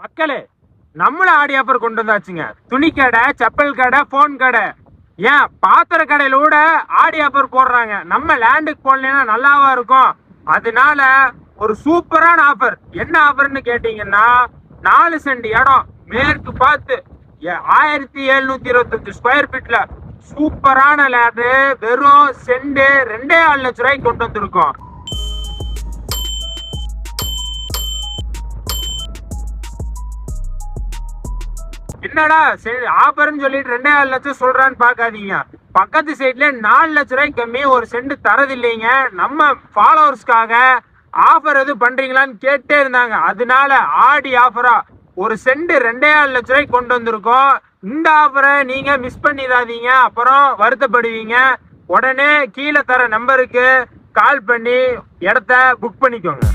மக்களே, நம்மள ஆடி ஆஃபர் கொண்டு வந்தாச்சுங்க. துணி கடை, செப்பல் கடை, போன் கடை, ஏன் பாத்திர கடையில கூட ஆடி ஆஃபர் போடுறாங்க. நம்ம லேண்டுக்கு போடலன்னா நல்லாவா இருக்கும்? அதனால ஒரு சூப்பரான ஆஃபர். என்ன ஆஃபர்னு கேட்டீங்கன்னா, 4 சென்ட் இடம் மேற்கு பார்த்து 1725 ஸ்கொயர் ஃபீட்ல சூப்பரான லேண்டு வெறும் சென்ட் 2.5 லட்சம் ரூபாய்க்கு கொண்டு வந்திருக்கோம். என்னடா ஆஃபர்னு சொல்லிட்டு 2.5 லட்சம் சொல்றான்னு பாக்காதீங்க. பக்கத்து சைட்ல 4 லட்சம் ரூபாய்க்கு கம்மி ஒரு சென்ட் தரது இல்லைங்க. நம்ம ஃபாலோவர்ஸ்க்காக ஆஃபர் எது பண்றீங்களான்னு கேட்டே இருந்தாங்க. அதனால ஆடி ஆஃபரா ஒரு சென்ட் 2.5 லட்சம் ரூபாய்க்கு கொண்டு வந்திருக்கோம். இந்த ஆஃபரை நீங்க மிஸ் பண்ணிடாதீங்க, அப்புறம் வருத்தப்படுவீங்க. உடனே கீழே தர நம்பருக்கு கால் பண்ணி இடத்த புக் பண்ணிக்கோங்க.